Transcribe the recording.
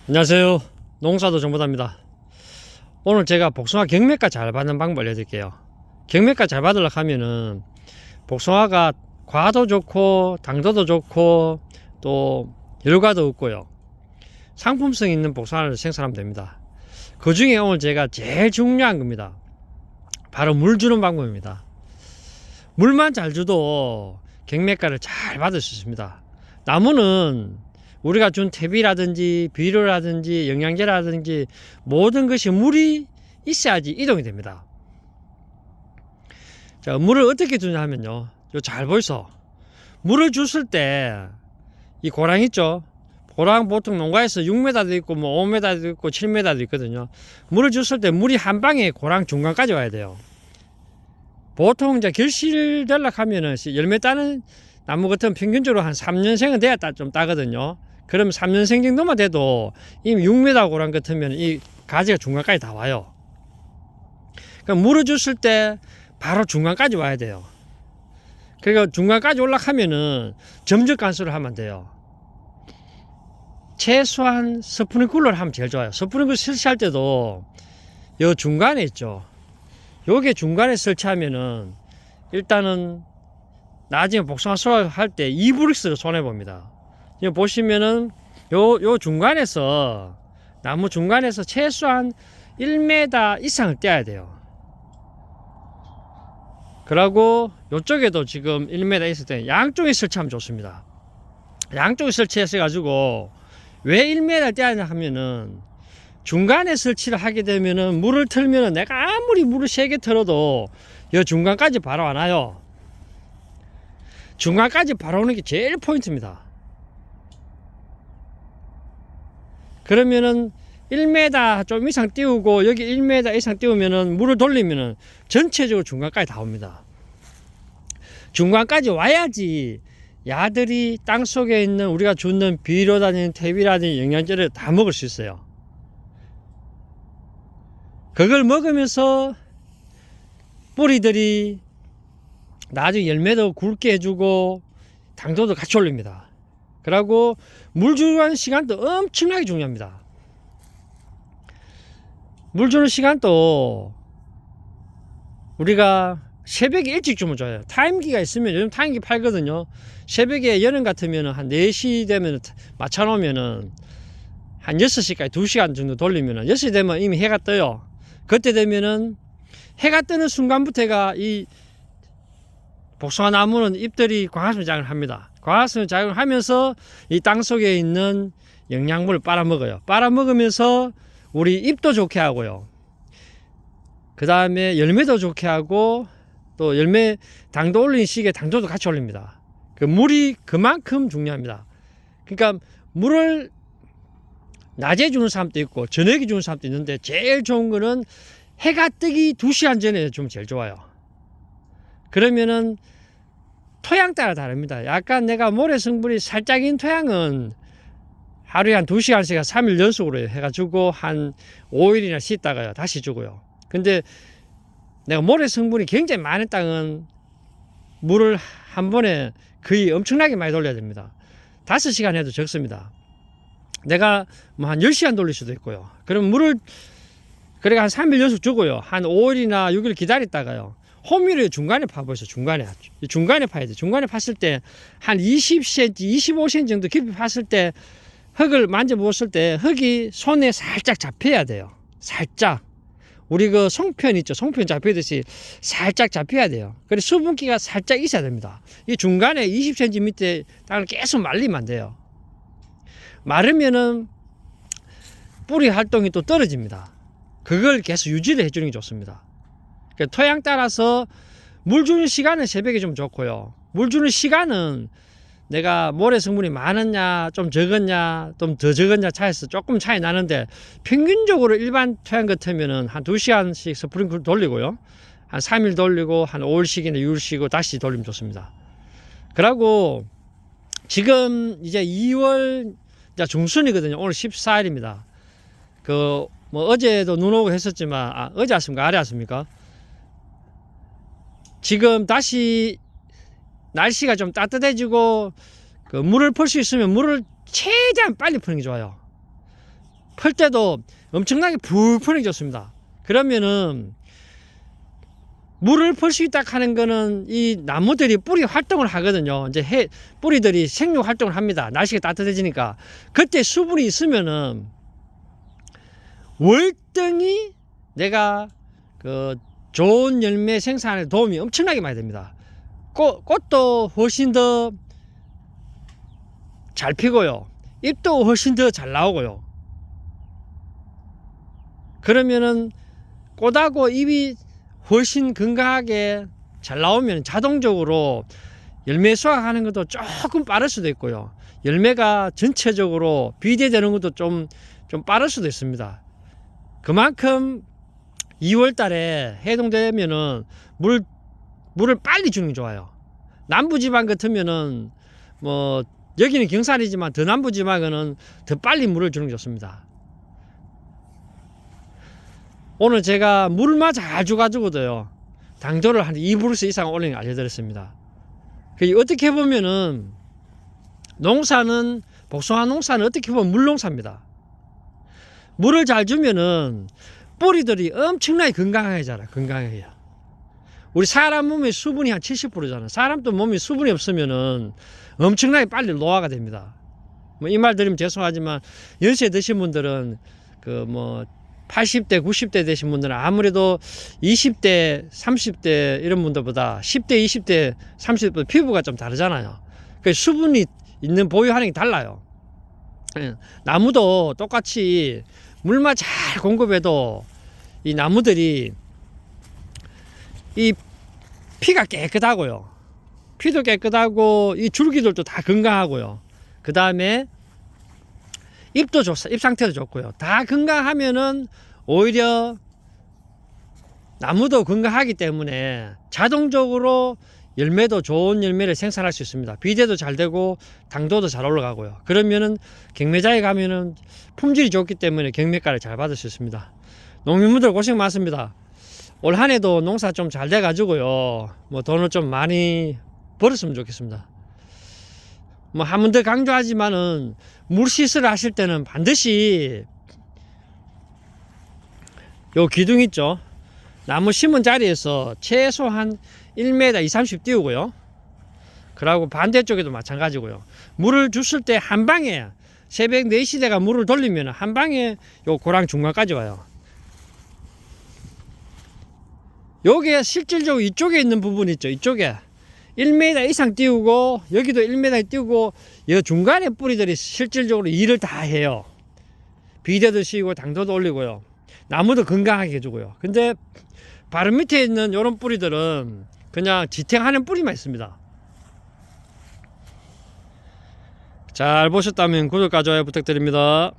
안녕하세요. 농사도 정보다입니다. 오늘 제가 복숭아 경매가 잘 받는 방법 알려드릴게요. 경매가 잘 받으려고 하면은 복숭아가 과도 좋고 당도도 좋고 또 열과도 없고요, 상품성 있는 복숭아를 생산하면 됩니다. 그 중에 오늘 제가 제일 중요한 겁니다. 바로 물 주는 방법입니다. 물만 잘 줘도 경매가를 잘 받을 수 있습니다. 나무는 우리가 준 퇴비라든지 비료라든지 영양제라든지 모든 것이 물이 있어야지 이동이 됩니다. 자, 물을 어떻게 주냐 하면요, 잘 보이소. 물을 줬을 때 이 고랑 있죠. 고랑 보통 농가에서 6m도 있고 뭐 5m도 있고 7m도 있거든요. 물을 줬을 때 물이 한 방에 고랑 중간까지 와야 돼요. 보통 이제 결실되려고 하면은 열매 따는 나무 같은 평균적으로 한 3년생은 돼야 좀 따거든요. 그럼 3년생 정도만 돼도 이미 6m 고랑 같으면 이 가지가 중간까지 다 와요. 그럼 물을 줬을 때 바로 중간까지 와야 돼요. 그러니까 중간까지 올라가면은 점적 간수를 하면 돼요. 최소한 스프링클러를 하면 제일 좋아요. 스프링클러 설치할 때도 요 중간에 있죠. 요게 중간에 설치하면은 일단은 나중에 복숭아 수확할 때 2브릭스를 손해봅니다. 지금 보시면은 요 중간에서 나무 중간에서 최소한 1m 이상을 떼야 돼요. 그리고 요쪽에도 지금 1m 있을 때 양쪽에 설치하면 좋습니다. 양쪽에 설치해서 가지고 왜 1m 떼야 하면은 중간에 설치를 하게 되면은 물을 틀면은 내가 아무리 물을 세게 틀어도 요 중간까지 바로 안 와요. 중간까지 바로 오는 게 제일 포인트입니다. 그러면은 1m 좀 이상 띄우고 여기 1m 이상 띄우면은 물을 돌리면은 전체적으로 중간까지 다 옵니다. 중간까지 와야지 야들이 땅속에 있는 우리가 주는 비료라든지 퇴비라든지 영양제를 다 먹을 수 있어요. 그걸 먹으면서 뿌리들이 나중에 열매도 굵게 해주고 당도도 같이 올립니다. 그리고 물 주는 시간도 엄청나게 중요합니다. 물 주는 시간도 우리가 새벽에 일찍 주면 좋아요. 타임기가 있으면 요즘 타임기 팔거든요. 새벽에 여름 같으면 한 4시 되면 맞춰놓으면은 한 6시까지 2시간 정도 돌리면은 6시 되면 이미 해가 떠요. 그때 되면은 해가 뜨는 순간부터가 이 복숭아 나무는 잎들이 광합성 작용을 합니다. 광합성 작용을 하면서 이 땅속에 있는 영양분을 빨아먹어요. 빨아먹으면서 우리 잎도 좋게 하고요, 그 다음에 열매도 좋게 하고 또 열매 당도 올리는 시기에 당도도 같이 올립니다. 그 물이 그만큼 중요합니다. 그러니까 물을 낮에 주는 사람도 있고 저녁에 주는 사람도 있는데 제일 좋은 거는 해가 뜨기 2시간 전에 주면 제일 좋아요. 그러면은 토양 따라 다릅니다. 약간 내가 모래 성분이 살짝인 토양은 하루에 한 2시간씩 3일 연속으로 해가지고 한 5일이나 씻다가요 다시 주고요. 근데 내가 모래 성분이 굉장히 많은 땅은 물을 한 번에 거의 엄청나게 많이 돌려야 됩니다. 5시간 해도 적습니다. 내가 뭐 한 10시간 돌릴 수도 있고요. 그럼 물을 그래 한 3일 연속 주고요. 한 5일이나 6일 기다렸다가요. 호미를 중간에 파보세요. 중간에 파야 돼. 중간에 팠을 때 한 20cm, 25cm 정도 깊이 팠을 때 흙을 만져보았을 때 흙이 손에 살짝 잡혀야 돼요. 살짝. 우리 그 송편 있죠. 송편 잡히듯이 살짝 잡혀야 돼요. 그래서 수분기가 살짝 있어야 됩니다. 이 중간에 20cm 밑에 땅을 계속 말리면 안 돼요. 마르면은 뿌리 활동이 또 떨어집니다. 그걸 계속 유지를 해주는 게 좋습니다. 그러니까 토양 따라서 물 주는 시간은 새벽에 좀 좋고요. 물 주는 시간은 내가 모래 성분이 많았냐 좀 적었냐 좀 더 적었냐 차이에서 조금 차이 나는데 평균적으로 일반 토양 같으면은 한 2시간씩 스프링클 돌리고요, 한 3일 돌리고 한 5일 쉬기나 6일 쉬고 다시 돌리면 좋습니다. 그리고 지금 이제 2월 중순이거든요. 오늘 14일입니다. 그 뭐 어제도 눈 오고 했었지만 어제 왔습니까 아래 왔습니까? 지금 다시 날씨가 좀 따뜻해지고 그 물을 풀 수 있으면 물을 최대한 빨리 푸는 게 좋아요. 풀 때도 엄청나게 불편해졌습니다. 그러면은 물을 풀 수 있다 하는 거는 이 나무들이 뿌리 활동을 하거든요. 이제 뿌리들이 생육 활동을 합니다. 날씨가 따뜻해지니까. 그때 수분이 있으면은 월등히 내가 그 좋은 열매 생산에 도움이 엄청나게 많이 됩니다. 꽃도 훨씬 더 잘 피고요. 잎도 훨씬 더 잘 나오고요. 그러면은 꽃하고 잎이 훨씬 건강하게 잘 나오면 자동적으로 열매 수확하는 것도 조금 빠를 수도 있고요. 열매가 전체적으로 비대되는 것도 좀 빠를 수도 있습니다. 그만큼 2월 달에 해동되면은 물을 빨리 주는 게 좋아요. 남부지방 같으면은 뭐 여기는 경산이지만 더 남부지방은 더 빨리 물을 주는 게 좋습니다. 오늘 제가 물만 잘 줘가지고도요, 당도를 한 2브루스 이상 올리는 걸 알려드렸습니다. 어떻게 보면은 농사는, 복숭아 농사는 어떻게 보면 물농사입니다. 물을 잘 주면은 뿌리들이 엄청나게 건강하게 자라요. 건강해요. 우리 사람 몸에 수분이 한 70%잖아요. 사람도 몸에 수분이 없으면은 엄청나게 빨리 노화가 됩니다. 뭐 이 말 드리면 죄송하지만 연세 드신 분들은 그 뭐 80대, 90대 되신 분들은 아무래도 20대, 30대 이런 분들보다 10대, 20대, 30대보다 피부가 좀 다르잖아요. 그 수분이 있는 보유하는 게 달라요. 나무도 똑같이 물만 잘 공급해도 이 나무들이 이 피가 깨끗하고요. 피도 깨끗하고 이 줄기들도 다 건강하고요. 그 다음에 잎도 좋습니다. 잎 상태도 좋고요. 다 건강하면은 오히려 나무도 건강하기 때문에 자동적으로 열매도 좋은 열매를 생산할 수 있습니다. 비대도 잘 되고 당도도 잘 올라가고요. 그러면은 경매장에 가면은 품질이 좋기 때문에 경매가를 잘 받을 수 있습니다. 농민분들 고생 많습니다. 올 한 해도 농사 좀 잘 돼 가지고요, 뭐 돈을 좀 많이 벌었으면 좋겠습니다. 뭐 한 번 더 강조하지만은 물시설을 하실 때는 반드시 요 기둥 있죠, 나무 심은 자리에서 최소한 1m 20, 30 띄우고요. 그리고 반대쪽에도 마찬가지고요. 물을 줬을 때 한 방에 새벽 4시 대가 물을 돌리면 한 방에 요 고랑 중간까지 와요. 요게 실질적으로 이쪽에 있는 부분 있죠, 이쪽에 1m 이상 띄우고 여기도 1m 띄우고 이 중간에 뿌리들이 실질적으로 일을 다 해요. 비대도 씌우고 당도도 올리고요. 나무도 건강하게 해주고요. 근데 바로 밑에 있는 이런 뿌리들은 그냥 지탱하는 뿌리만 있습니다. 잘 보셨다면 구독과 좋아요 부탁드립니다.